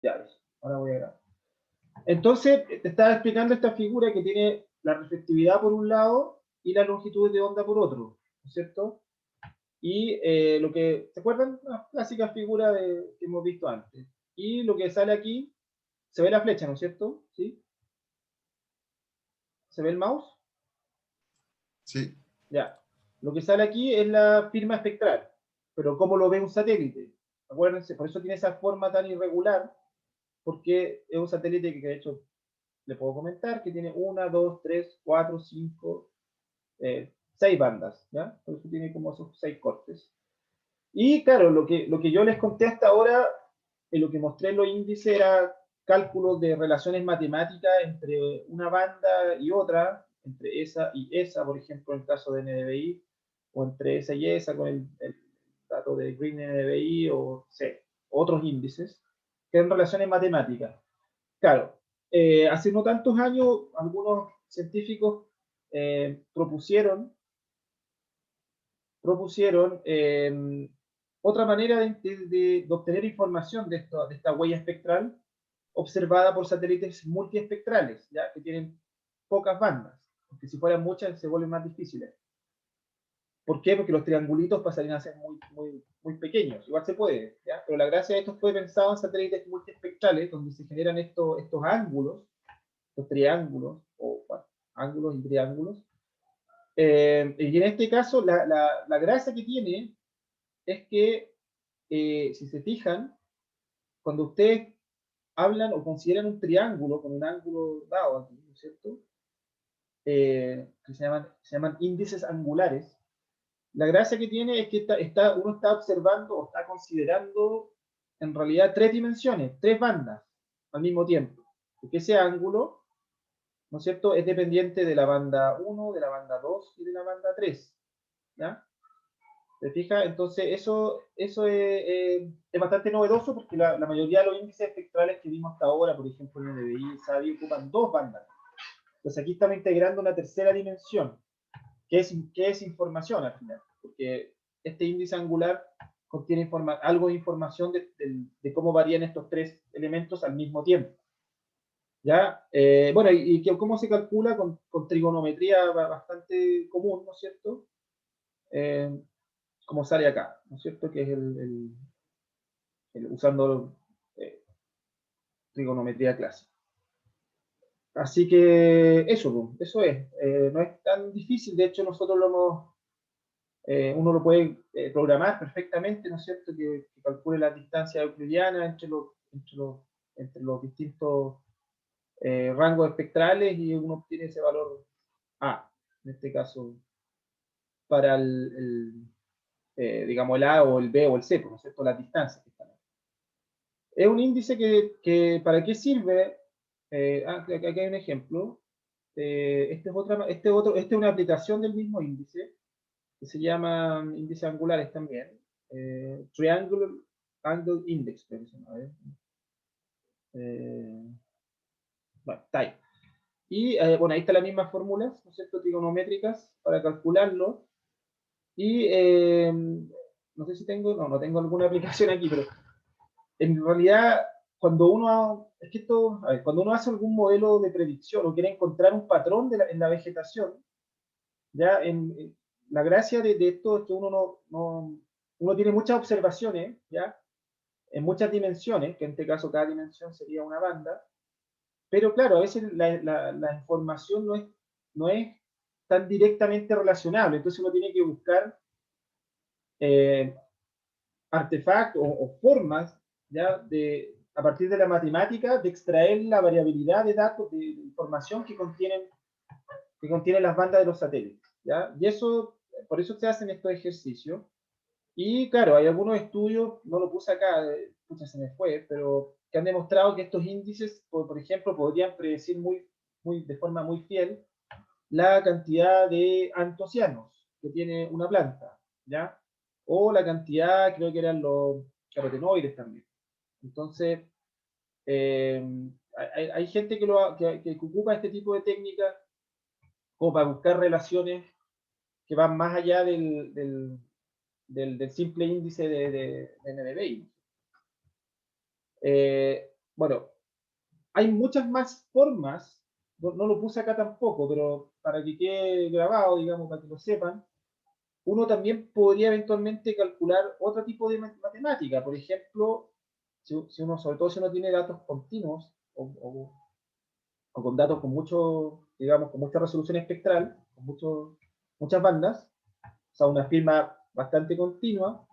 Ya ves, ahora voy a grabar. Entonces, te estaba explicando esta figura que tiene la reflectividad por un lado y la longitud de onda por otro, ¿no es cierto? Y lo que, ¿se acuerdan? Una clásica figura que hemos visto antes. Y lo que sale aquí, se ve la flecha, ¿no es cierto? ¿Sí? ¿Se ve el mouse? Sí. Ya. Lo que sale aquí es la firma espectral, pero ¿cómo lo ve un satélite? Acuérdense, por eso tiene esa forma tan irregular, porque es un satélite que de hecho le puedo comentar que tiene una, dos, tres, cuatro, cinco, seis bandas, ¿ya? Por eso tiene como esos seis cortes. Y claro, lo que yo les conté hasta ahora, en lo que mostré en los índices era cálculos de relaciones matemáticas entre una banda y otra, entre esa y esa, por ejemplo, en el caso de NDVI, o entre esa y esa con el dato de Green NDVI, o sé, otros índices, que eran relaciones matemáticas. Claro, hace no tantos años algunos científicos propusieron otra manera de obtener información de esta huella espectral observada por satélites multiespectrales, ¿ya? Que tienen pocas bandas, porque si fueran muchas se vuelven más difíciles. ¿Por qué? Porque los triangulitos pasarían a ser muy pequeños. Igual se puede, ¿ya? Pero la gracia de esto fue pensado en satélites multiespectrales, donde se generan estos ángulos, estos triángulos, o bueno, ángulos y triángulos. Y en este caso, la gracia que tiene es que, si se fijan, cuando ustedes hablan o consideran un triángulo con un ángulo dado aquí, ¿no es cierto? Que se llaman índices angulares. La gracia que tiene es que uno está observando o está considerando en realidad tres dimensiones, tres bandas al mismo tiempo. Porque ese ángulo, ¿no es cierto?, es dependiente de la banda 1, de la banda 2 y de la banda 3. ¿Ya? ¿Te fijas? Entonces, eso es bastante novedoso porque la mayoría de los índices espectrales que vimos hasta ahora, por ejemplo, el NDVI, SABI, ocupan dos bandas. Entonces, aquí estamos integrando una tercera dimensión, que es información al final, porque este índice angular contiene algo de información de cómo varían estos tres elementos al mismo tiempo. ¿Ya? Bueno, y cómo se calcula con trigonometría bastante común, ¿no es cierto? Eh, como sale acá, ¿no es cierto? Que es usando eh, trigonometría clásica. Así que eso es. No es tan difícil, de hecho nosotros uno lo puede programar perfectamente, ¿no es cierto? Que calcule la distancia euclidiana entre los distintos rangos espectrales y uno obtiene ese valor A, en este caso, para digamos, el A o el B o el C, ¿no es cierto? Las distancias que están. Es un índice ¿para qué sirve? Aquí hay un ejemplo. Esta es una aplicación del mismo índice, que se llama índice angulares también. Triangular Angle Index, creo que se llama, eh, bueno, TIE. Y bueno, ahí está las mismas fórmulas, ¿no es cierto?, trigonométricas para calcularlo. Y no sé si no tengo alguna aplicación aquí, pero en realidad, cuando uno hace algún modelo de predicción o quiere encontrar un patrón en la vegetación, ya la gracia de esto es que uno tiene muchas observaciones, ya, en muchas dimensiones, que en este caso cada dimensión sería una banda, pero claro, a veces la información no es tan directamente relacionable, entonces uno tiene que buscar eh, artefactos o formas, ¿ya? A partir de la matemática, de extraer la variabilidad de datos, de información que contienen las bandas de los satélites, ¿ya? Y por eso se hacen estos ejercicios. Y claro, hay algunos estudios, no lo puse acá, se me fue, pero que han demostrado que estos índices, por ejemplo, podrían predecir de forma muy fiel la cantidad de antocianos que tiene una planta, ¿ya? O la cantidad, creo que eran los carotenoides también. Entonces, eh, hay gente que ocupa este tipo de técnicas como para buscar relaciones que van más allá del simple índice de NDVI. bueno, hay muchas más formas, no lo puse acá tampoco, pero para que quede grabado, digamos, para que lo sepan, uno también podría eventualmente calcular otro tipo de matemática. Por ejemplo, si uno, sobre todo si uno tiene datos continuos o con datos con mucho, digamos, con mucha resolución espectral, con muchas bandas, o sea, una firma bastante continua,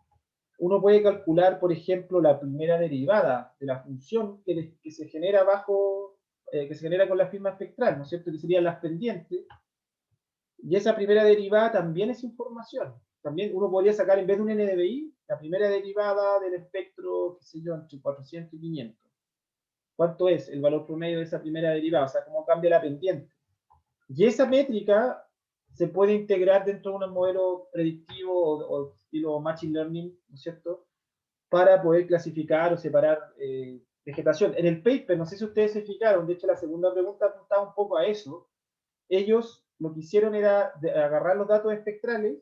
uno puede calcular, por ejemplo, la primera derivada de la función que se genera que se genera con la firma espectral, ¿no es cierto? Que serían las pendientes. Y esa primera derivada también es información. También uno podría sacar, en vez de un NDVI, la primera derivada del espectro, qué sé yo, entre 400 y 500. ¿Cuánto es el valor promedio de esa primera derivada? O sea, cómo cambia la pendiente. Y esa métrica se puede integrar dentro de un modelo predictivo o estilo Machine Learning, ¿no es cierto? Para poder clasificar o separar vegetación. En el paper, no sé si ustedes se fijaron, de hecho la segunda pregunta apuntaba un poco a eso. Ellos lo que hicieron era agarrar los datos espectrales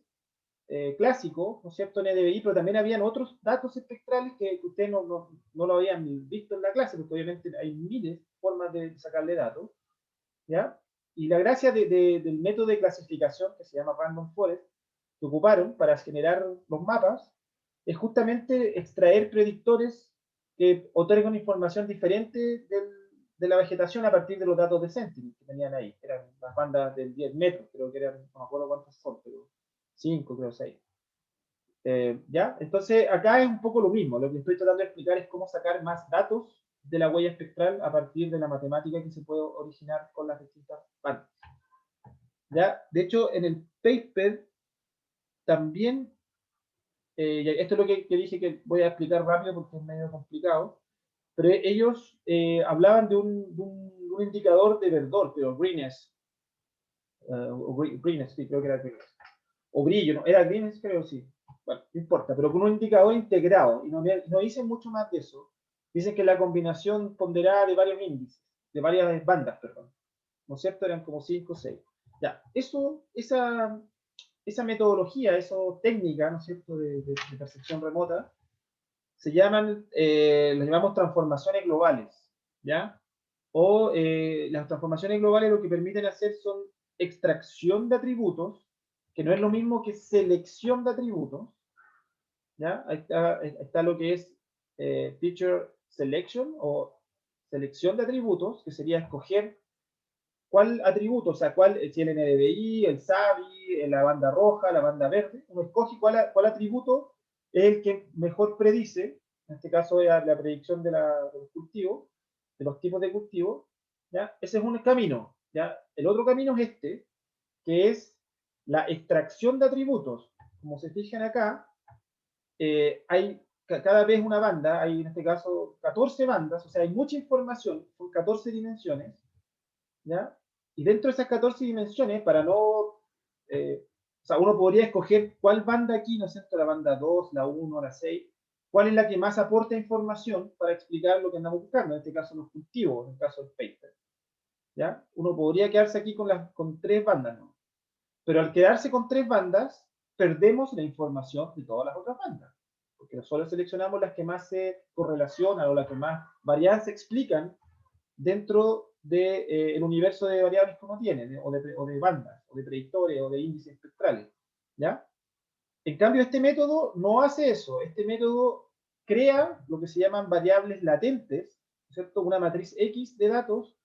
clásicos, ¿no es cierto?, en EDBI, pero también habían otros datos espectrales que ustedes no lo habían visto en la clase, porque obviamente hay miles de formas de sacarle datos, ¿ya? Y la gracia del método de clasificación, que se llama Random Forest, que ocuparon para generar los mapas, es justamente extraer predictores que otorgan información diferente de la vegetación a partir de los datos de Sentinel que tenían ahí. Eran las bandas de 10 metros, creo que eran, no me acuerdo cuántos son, pero 5, creo 6. ¿Ya? Entonces, acá es un poco lo mismo. Lo que estoy tratando de explicar es cómo sacar más datos de la huella espectral a partir de la matemática que se puede originar con las distintas bandas. ¿Ya? De hecho, en el paper también, esto es lo que dije que voy a explicar rápido porque es medio complicado, pero ellos hablaban de un indicador de verdor, pero greenness, greenness, sí, creo que era greenness, o brillo, ¿no? Era greenness, creo, sí. Bueno, no importa, pero con un indicador integrado, y no dicen mucho más de eso. Dicen que la combinación ponderada de varios índices, de varias bandas, perdón, ¿no es cierto? Eran como 5 o 6. Ya, esa metodología, esa técnica, ¿no es cierto?, de percepción remota, las llamamos transformaciones globales, ¿ya? O las transformaciones globales lo que permiten hacer son extracción de atributos, que no es lo mismo que selección de atributos, ¿ya? Ahí está lo que es feature selection o selección de atributos, que sería escoger cuál atributo, o sea, si el NDVI, el SABI, la banda roja, la banda verde, uno escoge cuál atributo es el que mejor predice, en este caso es la predicción de los cultivos, de los tipos de cultivo, ¿ya? Ese es un camino, ¿ya? El otro camino es este, que es la extracción de atributos. Como se fijan acá, hay cada vez una banda, hay en este caso 14 bandas, o sea, hay mucha información, son 14 dimensiones, ¿ya? Y dentro de esas 14 dimensiones, o sea, uno podría escoger cuál banda aquí, ¿no es cierto? La banda 2, la 1, la 6, cuál es la que más aporta información para explicar lo que andamos buscando, en este caso los cultivos, en el caso del paper, ¿ya? Uno podría quedarse aquí con 3 bandas, ¿no? Pero al quedarse con 3 bandas, perdemos la información de todas las otras bandas, porque solo seleccionamos las que más se correlacionan o las que más variadas se explican dentro del universo de variables que uno tiene, o de bandas, o de predictores, o de índices espectrales, ¿ya? En cambio, este método no hace eso. Este método crea lo que se llaman variables latentes, ¿cierto? Una matriz X de datos,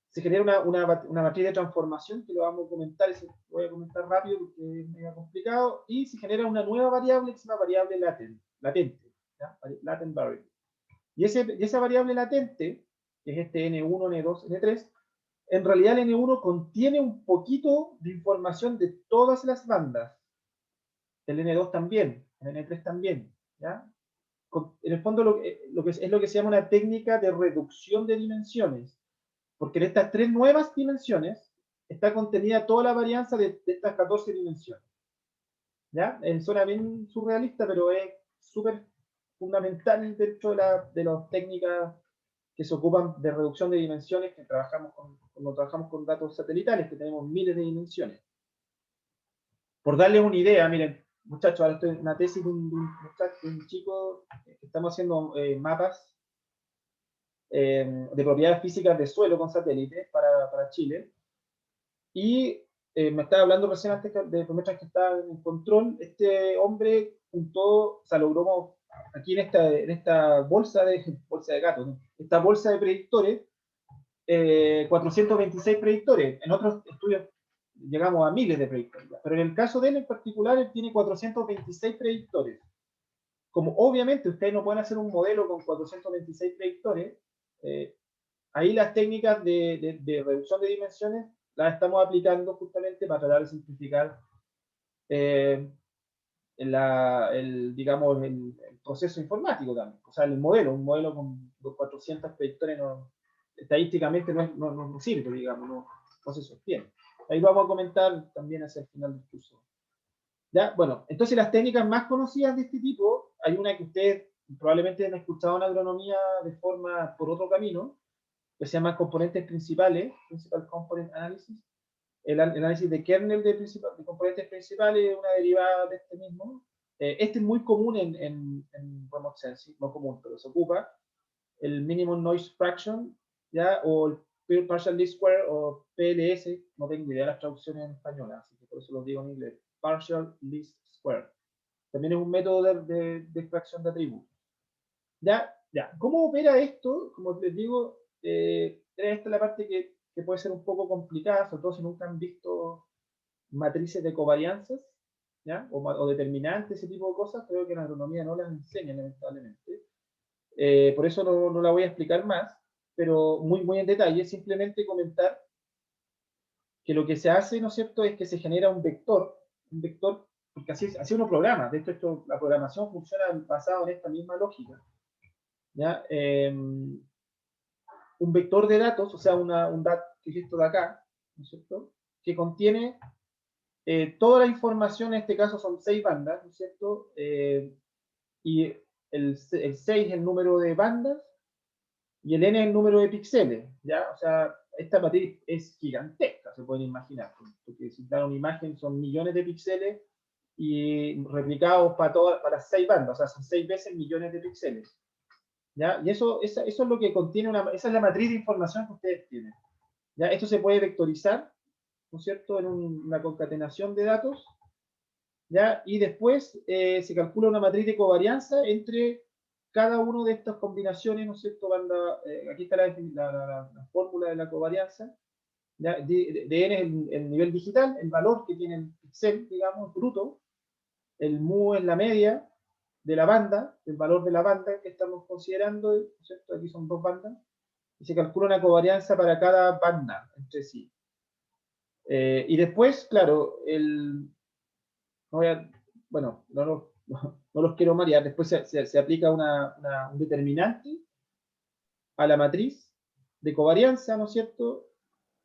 se genera una matriz de transformación, que lo vamos a comentar, y lo voy a comentar rápido porque es medio complicado, y se genera una nueva variable que se llama variable latente, ¿ya? Latent variable. Y esa variable latente, que es este N1, N2, N3, en realidad el N1 contiene un poquito de información de todas las bandas. El N2 también, el N3 también, ¿ya? En el fondo es lo que se llama una técnica de reducción de dimensiones, porque en estas 3 nuevas dimensiones está contenida toda la varianza de estas 14 dimensiones, ¿ya? Suena bien surrealista, pero es súper fundamental dentro de las técnicas que se ocupan de reducción de dimensiones, que cuando trabajamos con datos satelitales, que tenemos miles de dimensiones. Por darles una idea, miren, muchachos, ahora estoy en una tesis de un chico que estamos haciendo mapas de propiedades físicas de suelo con satélites para Chile. Y me estaba hablando recién antes mientras que estaba en control, este hombre juntó, o sea, logró aquí en esta bolsa de gato, ¿no? Esta bolsa de predictores, 426 predictores. En otros estudios llegamos a miles de predictores, pero en el caso de él en particular, él tiene 426 predictores. Como obviamente ustedes no pueden hacer un modelo con 426 predictores, ahí las técnicas de reducción de dimensiones las estamos aplicando justamente para tratar de simplificar digamos, el proceso informático también. O sea, un modelo con 400 predictores estadísticamente no sirve, digamos, no se sostiene. Ahí vamos a comentar también hacia el final del curso. ¿Ya? Bueno, entonces las técnicas más conocidas de este tipo, hay una que ustedes probablemente han escuchado en agronomía por otro camino, que se llama componentes principales, Principal Component Analysis. El análisis de kernel de componentes principales es una derivada de este mismo. Este es muy común en Remote Sensing, no común, pero se ocupa. El Minimum Noise Fraction, ¿ya? O el Partial Least Square, o PLS, no tengo idea de las traducciones en español, así que por eso lo digo en inglés. Partial Least Square. También es un método de extracción de atributos. ¿Ya? ¿Cómo opera esto? Como les digo, esta es la parte que puede ser un poco complicada, sobre todo si nunca han visto matrices de covarianzas, ¿ya? O determinantes, ese tipo de cosas. Creo que en agronomía no las enseñan, lamentablemente. Por eso no la voy a explicar más, pero muy en detalle, simplemente comentar que lo que se hace, ¿no es cierto?, es que se genera un vector, porque así uno programa. De hecho, la programación funciona basado en esta misma lógica, ¿ya? Un vector de datos, o sea, un dat que es esto de acá, ¿no es cierto?, que contiene toda la información. En este caso son 6 bandas, ¿no es cierto?, y el 6 es el número de bandas y el n es el número de píxeles, ¿ya? O sea, esta matriz es gigantesca, se pueden imaginar, porque si dan una imagen son millones de píxeles y replicados para las 6 bandas, o sea, son 6 veces millones de píxeles, ¿ya? Y eso es lo que contiene esa es la matriz de información que ustedes tienen, ¿ya? Esto se puede vectorizar, ¿no es cierto?, en una concatenación de datos, ¿ya? Y después se calcula una matriz de covarianza entre cada una de estas combinaciones, ¿no es cierto? Aquí está la fórmula de la covarianza, ¿ya? De n es el nivel digital, el valor que tiene el píxel, digamos, bruto. El mu es la media de la banda, el valor de la banda que estamos considerando, ¿no es cierto? Aquí son 2 bandas, y se calcula una covarianza para cada banda entre sí. Y después, claro, bueno, no los quiero marear. Después se aplica un determinante a la matriz de covarianza, ¿no es cierto?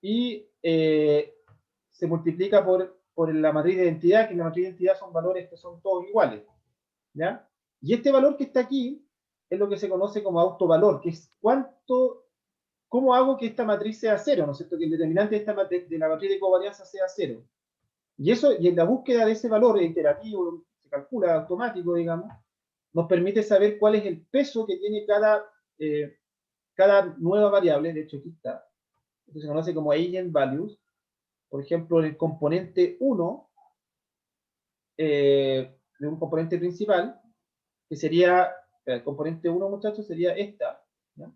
Y se multiplica por la matriz de identidad, que la matriz de identidad son valores que son todos iguales, ¿ya? Y este valor que está aquí es lo que se conoce como autovalor, que es cómo hago que esta matriz sea cero, ¿no es cierto? Que el determinante de la matriz de covarianza sea cero. Y en la búsqueda de ese valor iterativo, se calcula automático, digamos, nos permite saber cuál es el peso que tiene cada nueva variable. De hecho, aquí está. Esto se conoce como eigenvalues. Por ejemplo, en el componente 1 de un componente principal, que sería, el componente 1, muchachos, sería esta, ¿ya?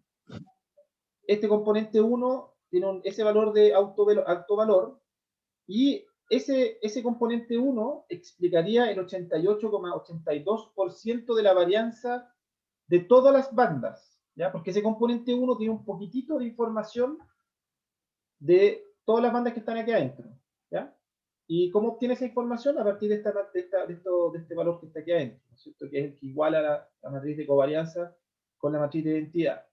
Este componente 1 tiene ese valor de alto valor, y ese componente 1 explicaría el 88,82% de la varianza de todas las bandas, ¿ya? Porque ese componente 1 tiene un poquitito de información de todas las bandas que están aquí adentro, ¿ya? ¿Y cómo obtiene esa información? A partir de este valor que está aquí adentro, ¿no es cierto?, que es el que iguala la matriz de covarianza con la matriz de identidad.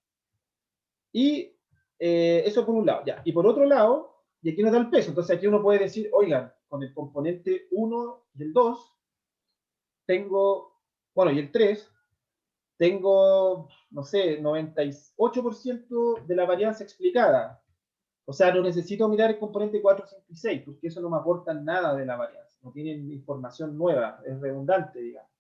Y eso por un lado, ya. Y por otro lado, y aquí nos da el peso. Entonces aquí uno puede decir, oigan, con el componente 1 y el 2, bueno, y el 3, tengo, no sé, 98% de la varianza explicada. O sea, no necesito mirar el componente 4, 5 y 6, porque eso no me aporta nada de la varianza. No tienen información nueva, es redundante, digamos.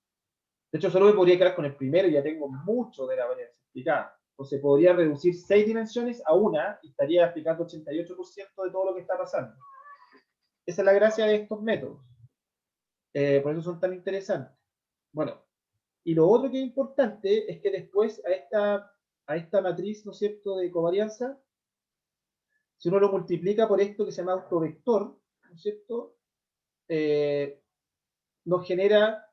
De hecho, solo me podría quedar con el primero y ya tengo mucho de la varianza explicada. o se podría reducir 6 dimensiones a una y estaría explicando 88% de todo lo que está pasando. Esa es la gracia de estos métodos. Por eso son tan interesantes. Bueno, y lo otro que es importante es que después a esta matriz, ¿no es cierto?, de covarianza, si uno lo multiplica por esto que se llama autovector, ¿no es cierto?, nos genera,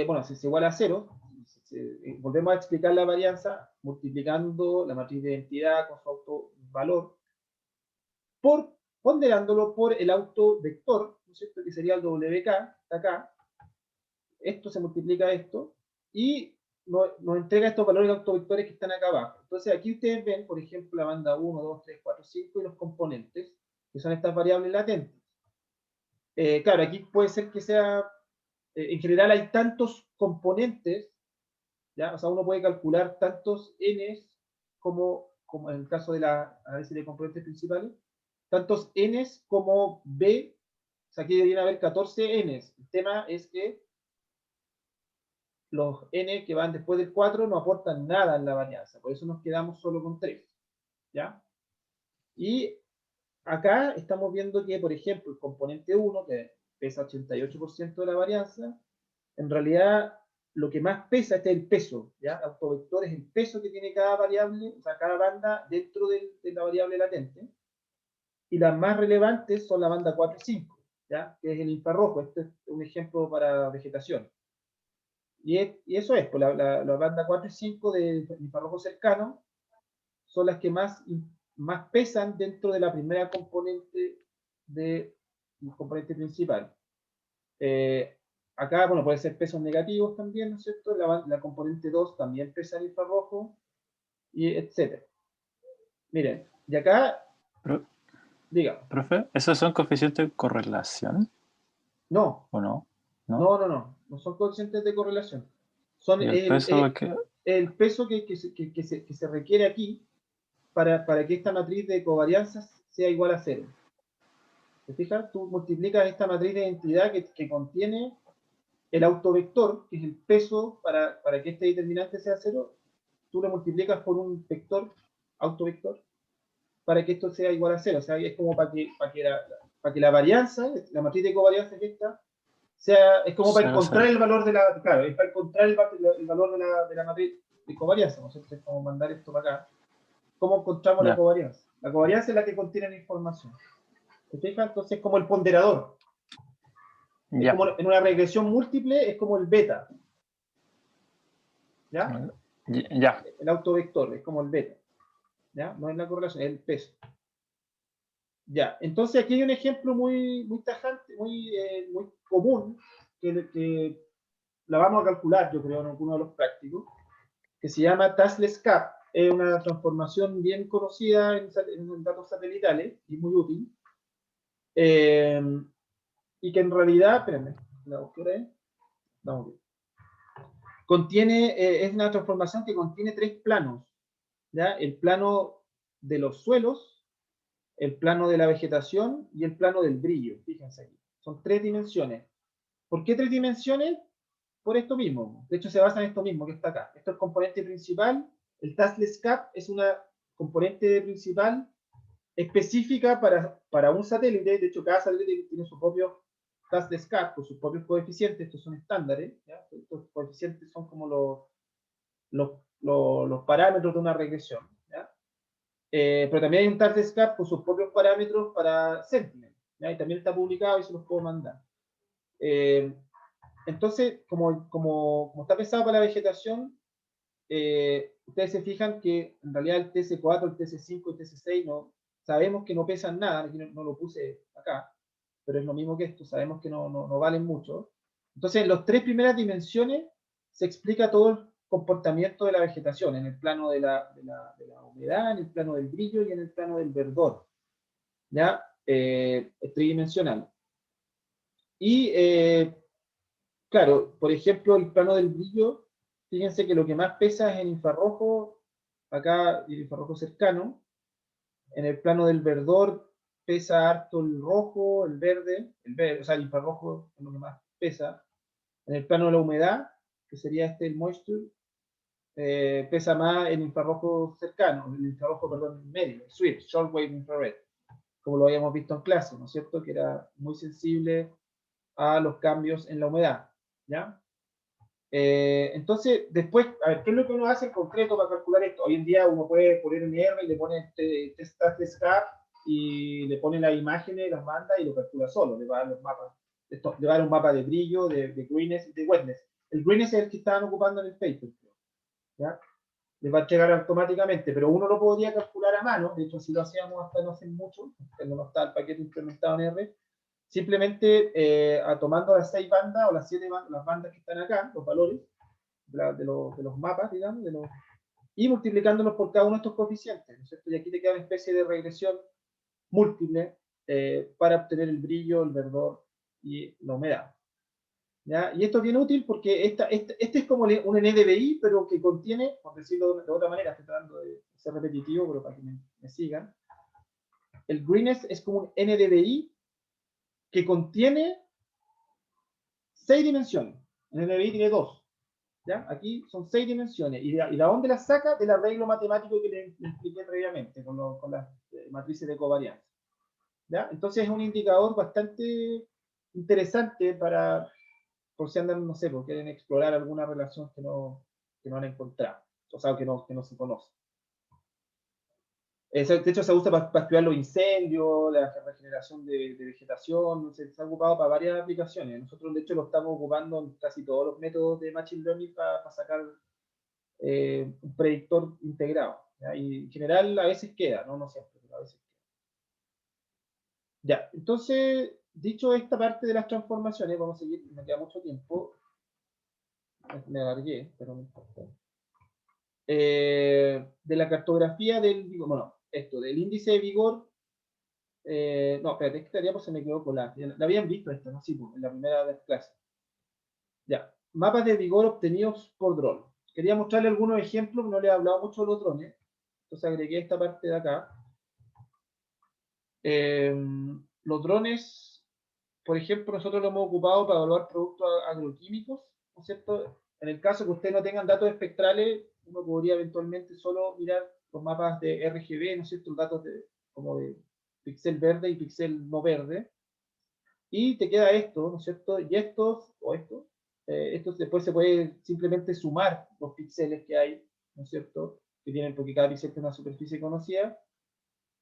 bueno, si es igual a 0, volvemos a explicar la varianza multiplicando la matriz de identidad con su autovalor, ponderándolo por el autovector, ¿no es cierto?, que sería el WK, está acá. Esto se multiplica a esto, y nos entrega estos valores autovectores que están acá abajo. Entonces aquí ustedes ven, por ejemplo, la banda 1, 2, 3, 4, 5 y los componentes, que son estas variables latentes. Claro, aquí puede ser que sea, en general hay tantos componentes, ¿ya? O sea, uno puede calcular tantos n's como en el caso de la análisis de componentes principales, tantos n's como b, o sea, aquí deberían haber 14 n's. El tema es que los n que van después del 4 no aportan nada en la varianza, por eso nos quedamos solo con 3, ¿ya? Y acá estamos viendo que, por ejemplo, el componente 1, que pesa 88% de la varianza, en realidad lo que más pesa este es el peso, ¿ya? Autovector es el peso que tiene cada variable, o sea, cada banda dentro de la variable latente, y las más relevantes son la banda 4 y 5, ¿ya? Que es el infrarrojo. Este es un ejemplo para vegetación. Y eso es, pues la banda 4 y 5 del infrarrojo cercano son las que más pesan dentro de la primera componente del componente principal. Acá, bueno, puede ser pesos negativos también, ¿no es cierto? La componente 2 también pesa el infrarrojo, y etcétera. Miren, y acá, Pero, diga. profe, ¿esos son coeficientes de correlación No, o no? no son coeficientes de correlación. Son ¿Y el peso que el peso que se requiere aquí para que esta matriz de covarianzas sea igual a 0. ¿Te fijas? Tú multiplicas esta matriz de identidad que contiene el autovector, que es el peso para que este determinante sea 0, tú lo multiplicas por un vector, autovector, para que esto sea igual a 0. O sea, es como para que la varianza, la matriz de covarianza que esta, es como para encontrar el valor de la, claro, es para encontrar el valor de la matriz de covarianza, ¿no es cierto? Es como mandar esto para acá. ¿Cómo encontramos la covarianza? La covarianza es la que contiene la información. ¿Te fijas? Entonces es como el ponderador. Es como en una regresión múltiple, es como el beta. ¿Ya? Ya. El autovector es como el beta. ¿Ya? No es la correlación, es el peso. Ya, entonces aquí hay un ejemplo muy tajante, muy común, que la vamos a calcular, yo creo, en alguno de los prácticos, que se llama Tashless Cap. Es una transformación bien conocida en datos satelitales y muy útil. Y que en realidad, espérenme, la buscaré. Estamos bien. Es una transformación que contiene 3 planos, ¿ya? El plano de los suelos, el plano de la vegetación y el plano del brillo. Fíjense aquí. Son 3 dimensiones. ¿Por qué 3 dimensiones? Por esto mismo. De hecho, se basa en esto mismo que está acá. Esto es el componente principal. El Tashless Cap es una componente principal específica para un satélite. De hecho, cada satélite tiene su propio Tashless Cap con sus propios coeficientes. Estos son estándares, ¿ya? Estos coeficientes son como los parámetros de una regresión, ¿ya? Pero también hay un Tashless Cap con sus propios parámetros para Sentinel, ¿ya? Y también está publicado y se los puedo mandar. Entonces, como está pensado para la vegetación, ustedes se fijan que en realidad el TS4, el TS5, el TS6 no, sabemos que no pesan nada, aquí no lo puse acá, pero es lo mismo que esto, sabemos que no valen mucho. Entonces, en las 3 primeras dimensiones se explica todo el comportamiento de la vegetación, en el plano de la humedad, en el plano del brillo y en el plano del verdor. ¿Ya? Es tridimensional. Y, claro, por ejemplo, el plano del brillo, fíjense que lo que más pesa es el infrarrojo, acá el infrarrojo cercano. En el plano del verdor pesa harto el rojo, el verde, o sea, el infrarrojo es lo que más pesa. En el plano de la humedad, que sería el moisture, pesa más en infrarrojo cercano, en infrarrojo, perdón, medio, SWIFT, Shortwave Infrared, como lo habíamos visto en clase, ¿no es cierto? Que era muy sensible a los cambios en la humedad, ¿ya? Entonces, después, a ver, ¿qué es lo que uno hace en concreto para calcular esto? Hoy en día uno puede poner un R y le pone test y le pone las imágenes, las manda y lo calcula solo, le va a dar los mapas. Esto, le va a dar un mapa de brillo, de greenness y de wetness. El greenness es el que estaban ocupando en el paper, ¿ya? Le va a entregar automáticamente, pero uno lo podría calcular a mano, de hecho así lo hacíamos hasta no hace mucho, cuando no está el paquete implementado en R, simplemente tomando las 6 bandas o las 7 bandas, las bandas que están acá, los valores de los mapas, digamos, y multiplicándolos por cada uno de estos coeficientes, ¿no es cierto? Y aquí te queda una especie de regresión múltiple para obtener el brillo, el verdor y la humedad. ¿Ya? Y esto es bien útil porque este es como un NDVI, pero que contiene, por decirlo de otra manera, estoy tratando de ser repetitivo, pero para que me sigan. El greenness es como un NDVI que contiene 6 dimensiones. El NDVI tiene 2. ¿Ya? Aquí son 6 dimensiones. ¿Y de dónde las saca? Del arreglo matemático que le expliqué previamente, con las matrices de covarianza. ¿Ya? Entonces es un indicador bastante interesante para, por si andan, no sé, porque quieren explorar alguna relación que no han encontrado, o sea, que no se conoce. De hecho, se usa para estudiar los incendios, la regeneración de vegetación, se ha ocupado para varias aplicaciones. Nosotros, de hecho, lo estamos ocupando en casi todos los métodos de Machine Learning para sacar un predictor integrado. ¿Ya? Y en general, a veces queda, no siempre, pero a veces queda. Ya, entonces, dicho esta parte de las transformaciones, vamos a seguir, me queda mucho tiempo. Me alargué, pero no importa. De la cartografía del vigor, bueno, del índice de vigor, no, espérate, es que estaría pues se me quedó colada. La habían visto esta, ¿no? Sí, pues, en la primera clase. Ya, mapas de vigor obtenidos por dron. Quería mostrarle algunos ejemplos, no le he hablado mucho de los drones, entonces agregué esta parte de acá. Los drones, por ejemplo, nosotros lo hemos ocupado para evaluar productos agroquímicos, ¿no es cierto? En el caso que ustedes no tengan datos espectrales, uno podría eventualmente solo mirar los mapas de RGB, ¿no es cierto? Los datos como de píxel verde y píxel no verde. Y te queda esto, ¿no es cierto? Y estos después se puede simplemente sumar los píxeles que hay, ¿no es cierto? Que tienen, porque cada píxel tiene una superficie conocida,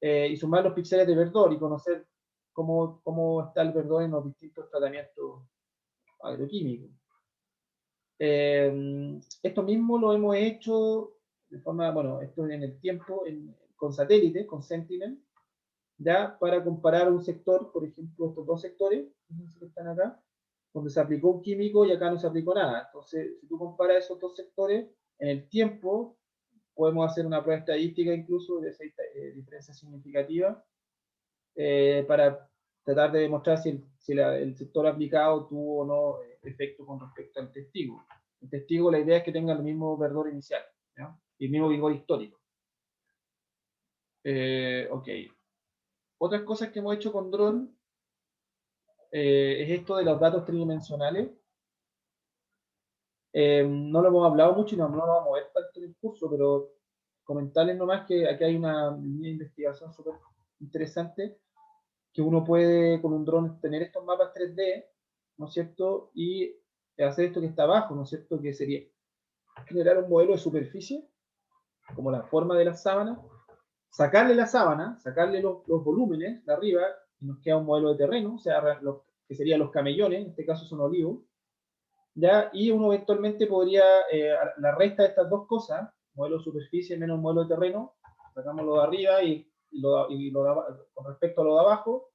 y sumar los píxeles de verdor y conocer cómo está el verdor en los distintos tratamientos agroquímicos. Esto mismo lo hemos hecho de forma, bueno, esto en el tiempo, con satélites, con Sentinel, ya para comparar un sector, por ejemplo, estos dos sectores que están acá, donde se aplicó un químico y acá no se aplicó nada. Entonces, si tú comparas esos dos sectores, en el tiempo, podemos hacer una prueba estadística incluso de esa diferencia significativa para tratar de demostrar si el sector aplicado tuvo o no efecto con respecto al testigo. El testigo, la idea es que tenga el mismo verdor inicial, ¿ya? Y el mismo vigor histórico. Ok. Otras cosas que hemos hecho con dron es esto de los datos tridimensionales. No lo hemos hablado mucho y no lo vamos a ver tanto en el curso, pero comentarles nomás que aquí hay una línea de investigación súper interesante, que uno puede con un dron tener estos mapas 3D, ¿no es cierto? Y hacer esto que está abajo, ¿no es cierto? Que sería generar un modelo de superficie, como la forma de la sábana, sacarle la sábana, sacarle los volúmenes de arriba, y nos queda un modelo de terreno, o sea, que serían los camellones, en este caso son olivos, ¿ya? Y uno eventualmente podría, la resta de estas dos cosas, modelo de superficie menos modelo de terreno, sacamos lo de arriba con respecto a lo de abajo,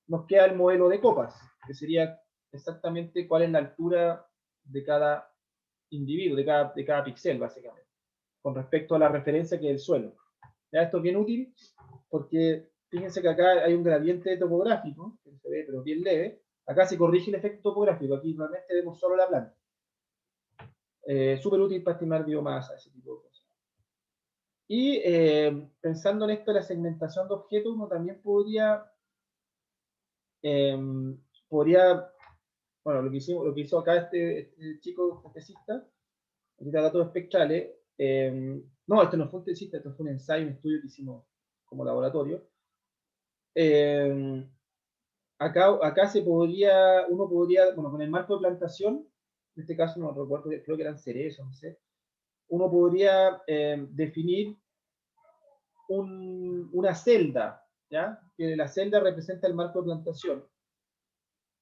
nos queda el modelo de copas, que sería exactamente cuál es la altura de cada individuo, de cada píxel, básicamente, con respecto a la referencia que es el suelo. ¿Ya? Esto es bien útil porque fíjense que acá hay un gradiente topográfico, que se ve pero bien leve. Acá se corrige el efecto topográfico, aquí realmente vemos solo la planta. Súper útil para estimar biomasa, ese tipo de cosas. Y pensando en esto de la segmentación de objetos, uno también podría, bueno, lo que hizo acá este chico especialista, aquí está datos espectrales. No, esto no fue un tesista, esto fue un ensayo, un estudio que hicimos como laboratorio. Acá uno podría, bueno, con el marco de plantación, en este caso no recuerdo, creo que eran cerezos, no sé, uno podría definir una celda, ¿ya? Que la celda representa el marco de plantación.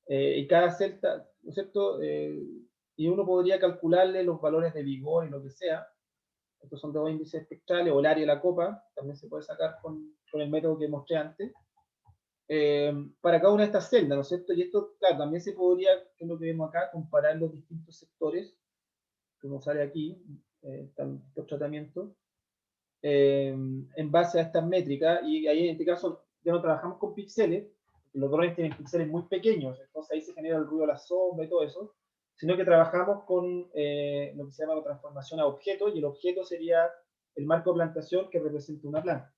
Y cada celda, ¿no es cierto? Y uno podría calcularle los valores de vigor y lo que sea. Estos son dos índices espectrales, o el área de la copa, también se puede sacar con el método que mostré antes. Para cada una de estas celdas, ¿no es cierto? Y esto, claro, también se podría, que es lo que vemos acá, comparar los distintos sectores, que nos sale aquí, estos tratamientos, en base a estas métricas, y ahí en este caso ya no trabajamos con píxeles, porque los drones tienen píxeles muy pequeños, entonces ahí se genera el ruido de la sombra y todo eso, sino que trabajamos con lo que se llama la transformación a objeto, y el objeto sería el marco de plantación que representa una planta,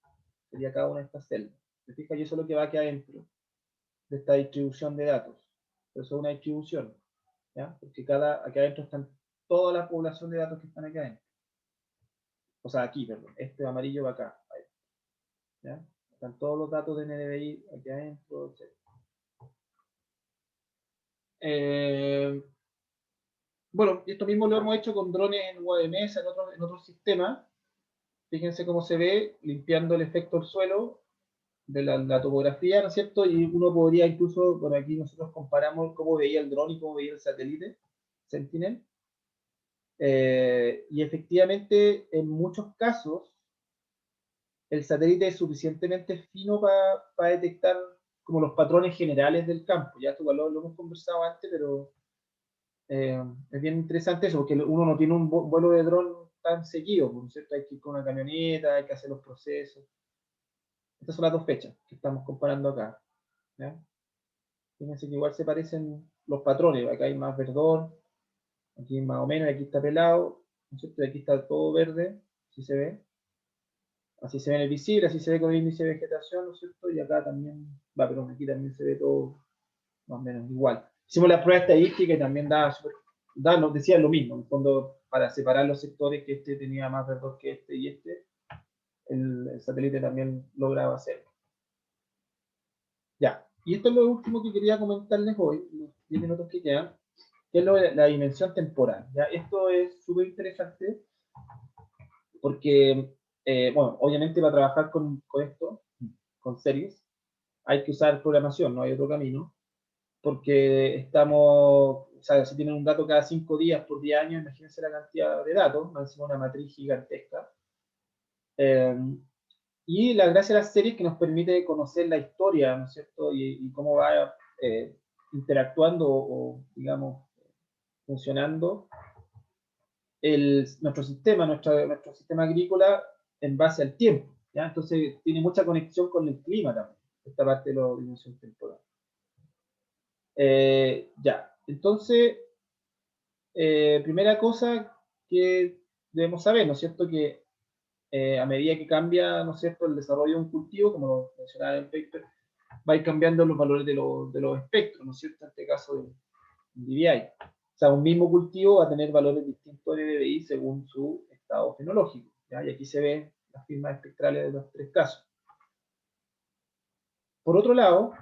sería cada una de estas celdas. ¿Te fijas? Y eso es lo que va aquí adentro de esta distribución de datos. Pero eso es una distribución, ¿ya? Porque aquí adentro están toda la población de datos que están aquí adentro. O sea, aquí, perdón. Este amarillo va acá. Ahí, ¿ya? Están todos los datos de NDVI aquí adentro, etc. Bueno, esto mismo lo hemos hecho con drones en UAMS, en otros sistemas. Fíjense cómo se ve limpiando el efecto del suelo de la topografía, ¿no es cierto? Y uno podría incluso, por aquí nosotros comparamos cómo veía el dron y cómo veía el satélite Sentinel. Y efectivamente, en muchos casos, el satélite es suficientemente fino para detectar como los patrones generales del campo. Ya esto lo hemos conversado antes, pero es bien interesante eso, porque uno no tiene un vuelo de dron tan seguido, ¿no es cierto? Hay que ir con una camioneta, hay que hacer los procesos. Estas son las dos fechas que estamos comparando acá, ¿ya? Fíjense que igual se parecen los patrones. Acá hay más verdor, aquí más o menos, aquí está pelado, ¿no es cierto? Y aquí está todo verde, así se ve. Así se ve en el visible, así se ve con el índice de vegetación, ¿no es cierto? Y acá también, pero aquí también se ve todo más o menos igual. Hicimos la prueba estadística y también nos decía lo mismo, en el fondo, para separar los sectores, que este tenía más verdor que este y este, el satélite también lograba hacerlo. Ya, y esto es lo último que quería comentarles hoy, los 10 minutos que quedan, que es la dimensión temporal. ¿Ya? Esto es súper interesante porque, bueno, obviamente para trabajar con esto, con series, hay que usar programación, no hay otro camino, porque o sea, si tienen un dato cada 5 días por 10 años, imagínense la cantidad de datos, más encima una matriz gigantesca. Y la gracia de las series es que nos permite conocer la historia, ¿no es cierto? Y cómo va interactuando o, digamos, funcionando nuestro sistema, nuestro sistema agrícola en base al tiempo, ¿ya? Entonces tiene mucha conexión con el clima también, esta parte de la dimensión temporal. Ya, entonces, primera cosa que debemos saber, ¿no es cierto? Que a medida que cambia, ¿no es cierto?, el desarrollo de un cultivo, como lo mencionaba en el paper, va a ir cambiando los valores de los espectros, ¿no es cierto? En este caso del DBI. O sea, un mismo cultivo va a tener valores distintos de DBI según su estado fenológico, ¿ya? Y aquí se ven las firmas espectrales de los tres casos. Por otro lado,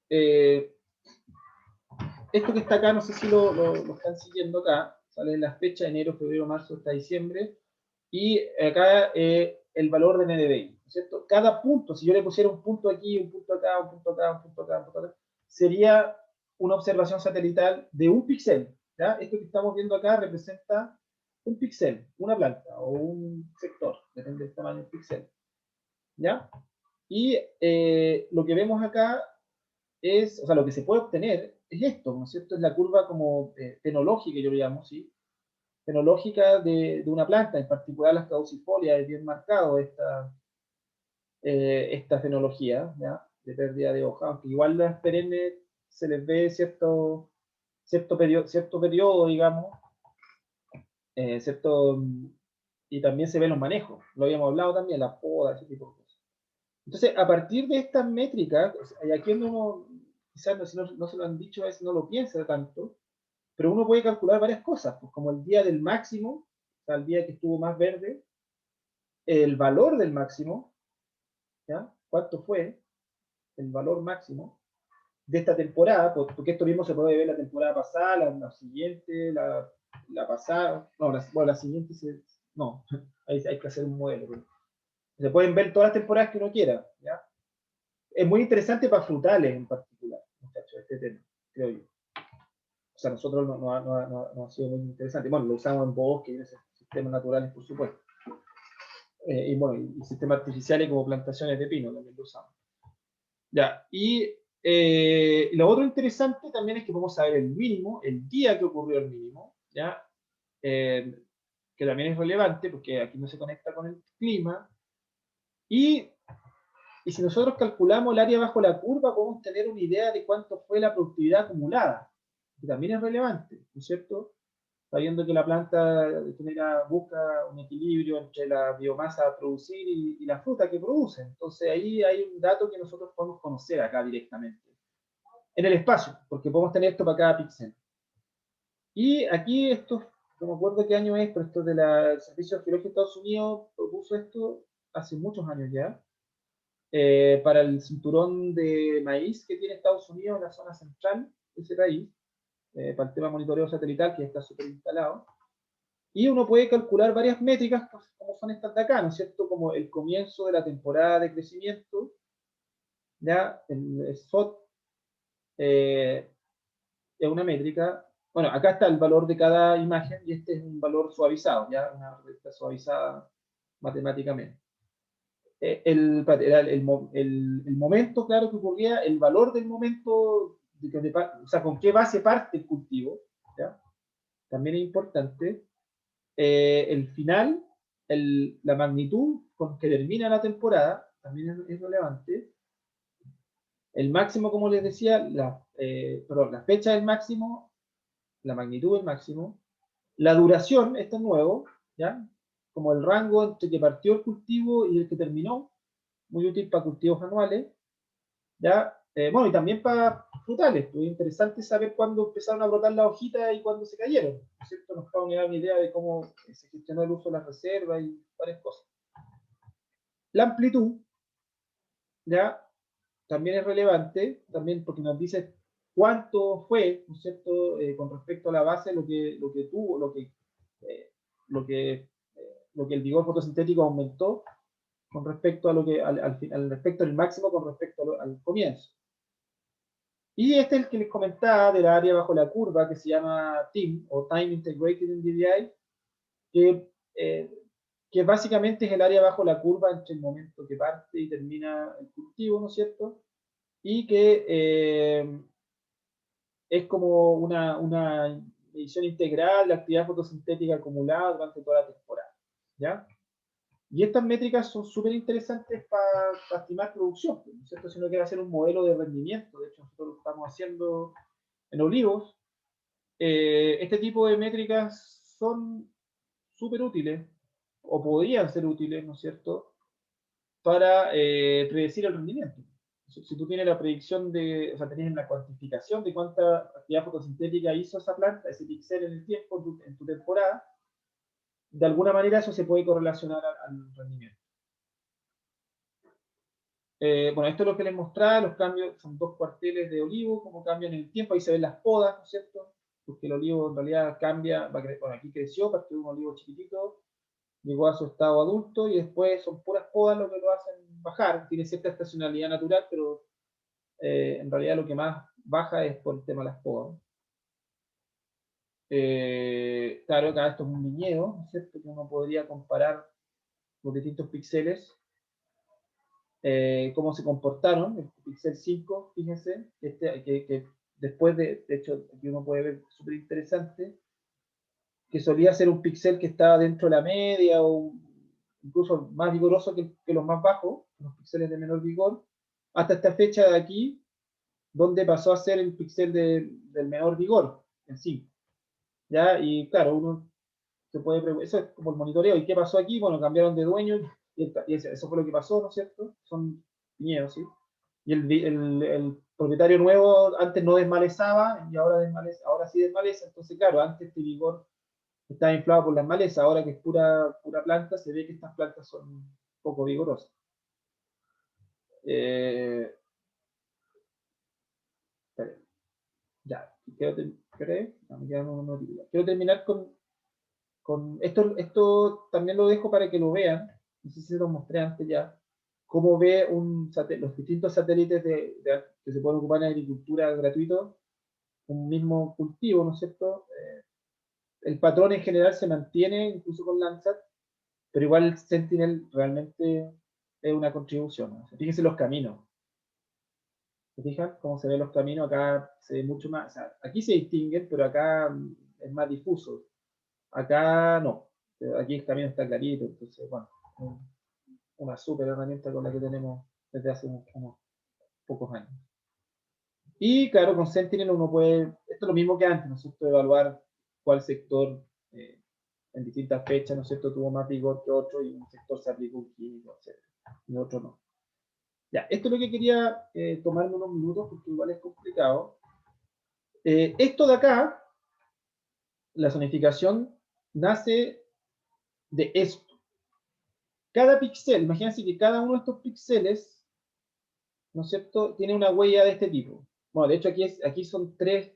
esto que está acá, no sé si lo están siguiendo acá, sale en las fechas, enero, febrero, marzo hasta diciembre, y acá el valor de NDVI, ¿no es cierto? Cada punto, si yo le pusiera un punto aquí, un punto acá, un punto acá, un punto acá, un punto acá, sería una observación satelital de un píxel, ¿ya? Esto que estamos viendo acá representa un píxel, una planta o un sector, depende del tamaño del píxel, ¿ya? Y lo que vemos acá o sea, lo que se puede obtener es esto, ¿no es cierto? Es la curva como fenológica, yo lo llamo, ¿sí? Fenológica de una planta, en particular las caducifolias, es bien marcado esta fenología, ¿ya? De pérdida de hoja, aunque igual las perennes se les ve cierto periodo, digamos, y también se ven los manejos, lo habíamos hablado también, la poda, ese tipo de cosas. Entonces, a partir de estas métricas, y aquí uno quizás no se lo han dicho, a veces no lo piensa tanto, pero uno puede calcular varias cosas, pues como el día del máximo, o sea, el día que estuvo más verde, el valor del máximo, ¿ya? ¿Cuánto fue el valor máximo de esta temporada? Porque esto mismo se puede ver la temporada pasada, la siguiente, la pasada, no, la siguiente, no, hay que hacer un modelo. Pero se pueden ver todas las temporadas que uno quiera, ¿ya? Es muy interesante para frutales en particular, muchachos, este tema, creo yo. O sea, nosotros no ha sido muy interesante. Bueno, lo usamos en bosques y en sistemas naturales, por supuesto. Y bueno, y sistemas artificiales como plantaciones de pino también lo usamos. Ya, y lo otro interesante también es que podemos saber el mínimo, el día que ocurrió el mínimo, ¿ya? Que también es relevante porque aquí no se conecta con el clima. Y si nosotros calculamos el área bajo la curva, podemos tener una idea de cuánto fue la productividad acumulada, que también es relevante, ¿no es cierto? Sabiendo que la planta busca un equilibrio entre la biomasa a producir y la fruta que produce. Entonces ahí hay un dato que nosotros podemos conocer acá directamente. En el espacio, porque podemos tener esto para cada píxel. Y aquí esto, no me acuerdo qué año es, pero esto del Servicio Geológico de Estados Unidos propuso esto hace muchos años ya, para el cinturón de maíz que tiene Estados Unidos en la zona central de ese país, para el tema de monitoreo satelital que está súper instalado. Y uno puede calcular varias métricas, como son estas de acá, ¿no es cierto? Como el comienzo de la temporada de crecimiento, ya, el SOT es una métrica. Bueno, acá está el valor de cada imagen y este es un valor suavizado, ya, una recta suavizada matemáticamente. El momento, claro, que ocurría, el valor del momento, o sea, con qué base parte el cultivo, ¿ya? También es importante. El final, la magnitud con que termina la temporada, también es relevante. El máximo, como les decía, la fecha del máximo, la magnitud del máximo, la duración, esto es nuevo, ¿ya? Como el rango entre que partió el cultivo y el que terminó, muy útil para cultivos anuales, ¿ya? Bueno, y también para frutales, pues es interesante saber cuándo empezaron a brotar las hojitas y cuándo se cayeron, ¿no es cierto? Nos va a dar una idea de cómo se gestionó el uso de las reservas y varias cosas. La amplitud, ¿ya? También es relevante, también porque nos dice cuánto fue, ¿no es cierto?, con respecto a la base, lo que tuvo, lo que el vigor fotosintético aumentó con respecto a al respecto del máximo con respecto al comienzo. Y este es el que les comentaba del área bajo la curva que se llama TIM o Time Integrated NDVI, que básicamente es el área bajo la curva entre el momento que parte y termina el cultivo, ¿no es cierto? Y que es como una medición integral de la actividad fotosintética acumulada durante toda la temporada, ¿ya? Y estas métricas son súper interesantes para estimar producción, ¿no es cierto? Si uno quiere hacer un modelo de rendimiento, de hecho nosotros lo estamos haciendo en olivos, este tipo de métricas son súper útiles, o podrían ser útiles, ¿no es cierto?, para predecir el rendimiento. Si tú tienes la predicción o sea, tenés la cuantificación de cuánta actividad fotosintética hizo esa planta, ese píxel en el tiempo, en tu temporada, de alguna manera eso se puede correlacionar al rendimiento. Bueno, esto es lo que les mostraba, los cambios, son 2 cuarteles de olivo, cómo cambian en el tiempo, ahí se ven las podas, ¿no es cierto? Porque el olivo en realidad cambia, bueno, aquí creció, partió de un olivo chiquitito, llegó a su estado adulto y después son puras podas lo que lo hacen bajar, tiene cierta estacionalidad natural, pero en realidad lo que más baja es por el tema de las podas. Claro, acá esto es un viñedo, ¿no es cierto? Que uno podría comparar los distintos píxeles, cómo se comportaron, el píxel 5, fíjense, que después de hecho, aquí uno puede ver súper interesante, que solía ser un píxel que estaba dentro de la media o incluso más vigoroso que los más bajos, los píxeles de menor vigor, hasta esta fecha de aquí, donde pasó a ser el píxel del menor vigor, en sí. ¿Ya? Y claro, uno se puede preguntar, eso es como el monitoreo, ¿y qué pasó aquí? Bueno, cambiaron de dueño, y eso fue lo que pasó, ¿no es cierto? Son viñedos, ¿sí? Y el propietario nuevo antes no desmalezaba y ahora sí desmaleza. Entonces, claro, antes este vigor estaba inflado por las malezas, ahora que es pura planta, se ve que estas plantas son poco vigorosas. Ya, quiero terminar con esto también lo dejo para que lo vean, no sé si lo mostré antes ya, cómo ve los distintos satélites que se pueden ocupar en agricultura gratuito, un mismo cultivo, ¿no es cierto? El patrón en general se mantiene incluso con Landsat, pero igual Sentinel realmente es una contribución, ¿no? Fíjense los caminos. ¿Se fijan cómo se ven los caminos? Acá se ve mucho más, o sea, aquí se distinguen, pero acá es más difuso. Acá no. Aquí el camino está clarito, entonces, bueno, una súper herramienta con la que tenemos desde hace unos pocos años. Y claro, con Sentinel uno puede, esto es lo mismo que antes, ¿no es cierto? Evaluar cuál sector en distintas fechas, ¿no es cierto?, tuvo más vigor que otro y un sector se aplicó un químico, etc. Y otro no. Ya, esto es lo que quería tomarme unos minutos porque igual es complicado. Esto de acá, la zonificación, nace de esto. Cada píxel, imagínense que cada uno de estos píxeles, ¿no es cierto?, tiene una huella de este tipo. Bueno, de hecho aquí son 3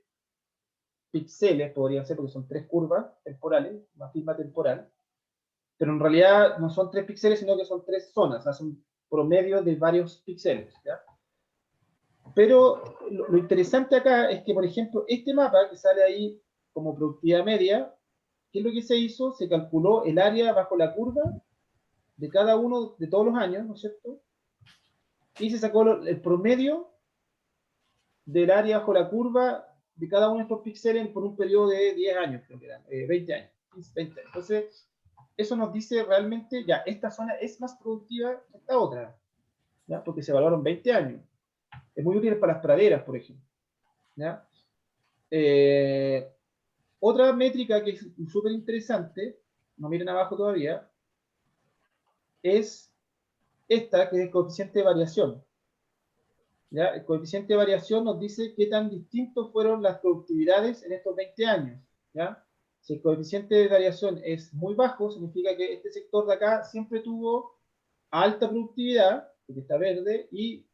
píxeles, podrían ser, porque son 3 curvas temporales, una firma temporal, pero en realidad no son 3 píxeles, sino que son 3 zonas, o sea, son promedio de varios píxeles, ¿ya? Pero lo interesante acá es que, por ejemplo, este mapa que sale ahí como productividad media, ¿qué es lo que se hizo? Se calculó el área bajo la curva de cada uno de todos los años, ¿no es cierto? Y se sacó el promedio del área bajo la curva de cada uno de estos píxeles por un periodo de 10 años, creo que eran, 20 años, 15, 20 años. Entonces, eso nos dice realmente, ya, esta zona es más productiva que esta otra, ¿ya? Porque se evaluaron 20 años. Es muy útil para las praderas, por ejemplo, ¿ya? Otra métrica que es súper interesante, no miren abajo todavía, es esta, que es el coeficiente de variación. ¿Ya? El coeficiente de variación nos dice qué tan distintos fueron las productividades en estos 20 años. ¿Ya? Si el coeficiente de variación es muy bajo, significa que este sector de acá siempre tuvo alta productividad, porque está verde, y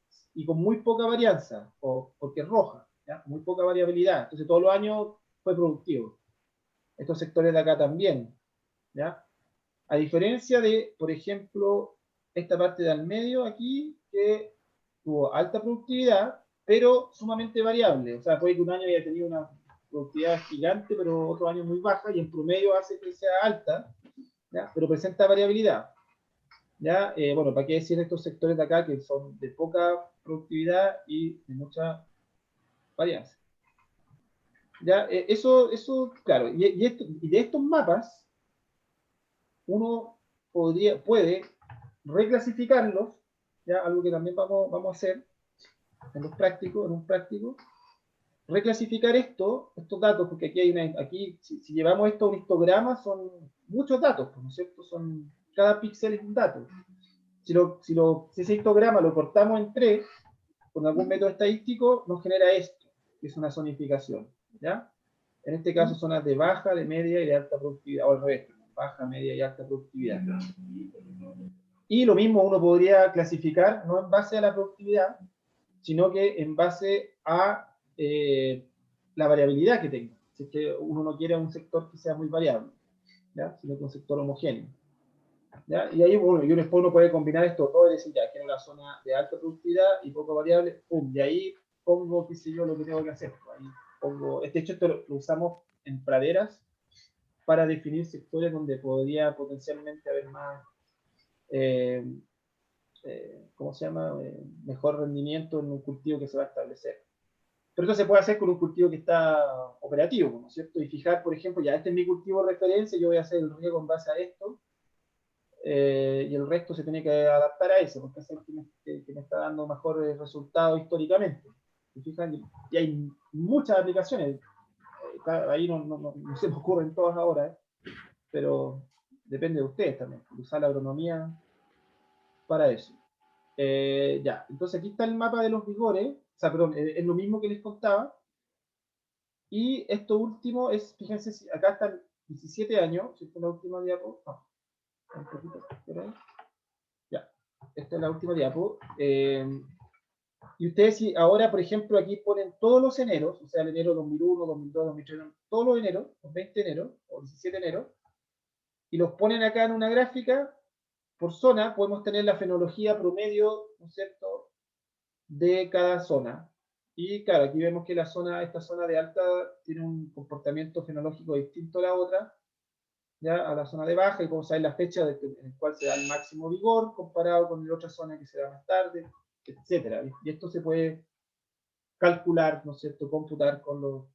con muy poca varianza, porque es roja, ¿ya? Muy poca variabilidad. Entonces todos los años fue productivo. Estos sectores de acá también. ¿Ya? A diferencia de, por ejemplo, esta parte del medio aquí, que tuvo alta productividad, pero sumamente variable. O sea, puede que un año haya tenido una productividad gigante, pero otro año muy baja, y en promedio hace que sea alta, ¿ya? Pero presenta variabilidad. ¿Ya? Bueno, ¿para qué decir estos sectores de acá que son de poca productividad y de mucha varianza? ¿Ya? Eso, claro, y de estos mapas, uno puede reclasificarlos, ¿ya? Algo que también vamos a hacer en un práctico, reclasificar estos datos, porque aquí si llevamos esto a un histograma, son muchos datos, ¿no es cierto? Cada píxel es un dato. Si ese histograma lo cortamos en 3, con algún método estadístico, nos genera esto, que es una zonificación, ¿ya? En este caso, zonas de baja, de media y de alta productividad, o al revés, baja, media y alta productividad. Y lo mismo uno podría clasificar, no en base a la productividad, sino que en base a la variabilidad que tenga. Si es que uno no quiere un sector que sea muy variable, ¿ya? Sino que un sector homogéneo. ¿Ya? Y ahí uno puede combinar esto todo y decir, ya, quiero una zona de alta productividad y poco variable, ¡pum! Y ahí pongo, qué sé yo, lo que tengo que hacer. Ahí pongo, de hecho, esto lo usamos en praderas para definir sectores donde podría potencialmente haber más, ¿cómo se llama? Mejor rendimiento en un cultivo que se va a establecer. Pero esto se puede hacer con un cultivo que está operativo, ¿no es cierto? Y fijar, por ejemplo, ya este es mi cultivo de referencia, yo voy a hacer el riego en base a esto, y el resto se tiene que adaptar a eso, porque es el que me está dando mejores resultados históricamente. ¿Se fijan? Y hay muchas aplicaciones, ahí no se me ocurren todas ahora, pero depende de ustedes también, usar la agronomía para eso. Ya, entonces aquí está el mapa de los vigores, o sea, perdón, es lo mismo que les contaba. Y esto último es, fíjense, acá están 17 años, si esta es la última diapo, no, un poquito, espera. Ya, esta es la última diapo. Y ustedes si ahora, por ejemplo, aquí ponen todos los eneros, o sea, el enero 2001, 2002, 2003, todos los eneros, los 20 eneros, o 17 eneros, y los ponen acá en una gráfica, por zona, podemos tener la fenología promedio, ¿no es cierto?, de cada zona. Y claro, aquí vemos que esta zona de alta tiene un comportamiento fenológico distinto a la otra, ya a la zona de baja, y podemos saber la fecha en la cual se da el máximo vigor comparado con la otra zona que se da más tarde, etcétera. Y esto se puede calcular, ¿no es cierto?, computar con los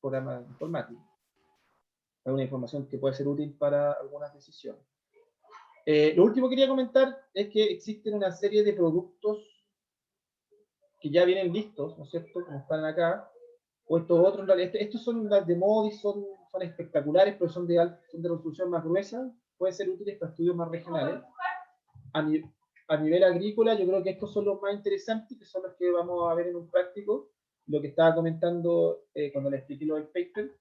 programas informáticos. Es una información que puede ser útil para algunas decisiones. Lo último que quería comentar es que existen una serie de productos que ya vienen listos, ¿no es cierto?, como están acá, o estos otros, en realidad, estos son de Modis, son espectaculares, pero son de resolución más gruesa, pueden ser útiles para estudios más regionales. A nivel agrícola, yo creo que estos son los más interesantes, que son los que vamos a ver en un práctico, lo que estaba comentando cuando le expliqué lo del paper,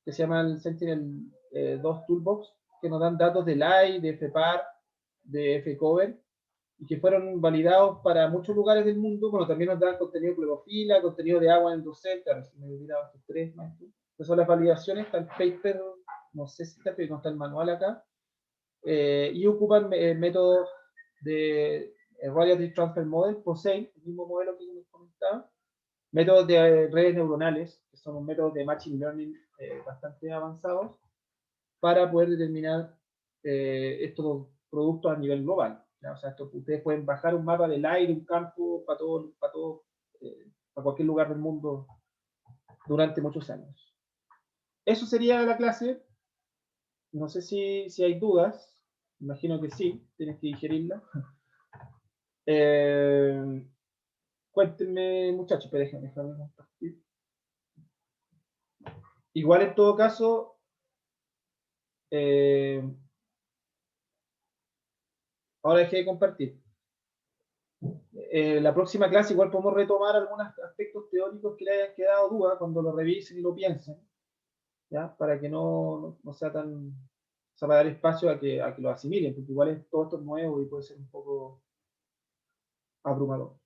que se llama el Sentinel-2 Toolbox, que nos dan datos de LAI, de FPAR, de FCover, y que fueron validados para muchos lugares del mundo. Bueno, también nos dan contenido de clorofila, contenido de agua en el docente, a ver si me olvidaba estos tres más. Estas son las validaciones, está el paper, no sé si está, pero no está el manual acá, y ocupan métodos de Radiative Transfer Model, POSEI, el mismo modelo que les comentaba, métodos de redes neuronales, que son métodos de Machine Learning bastante avanzados, para poder determinar estos productos a nivel global. ¿Ya? O sea, ustedes pueden bajar un mapa del aire, un campo, para cualquier lugar del mundo durante muchos años. Eso sería la clase. No sé si hay dudas. Imagino que sí, tienes que digerirla. Cuéntenme, muchachos, pero déjenme compartir. Igual en todo caso, ahora dejé de compartir. La próxima clase igual podemos retomar algunos aspectos teóricos que le hayan quedado duda cuando lo revisen y lo piensen, ¿ya? Para que no sea tan, o sea, para dar espacio a que lo asimilen, porque igual todo esto es nuevo y puede ser un poco abrumador.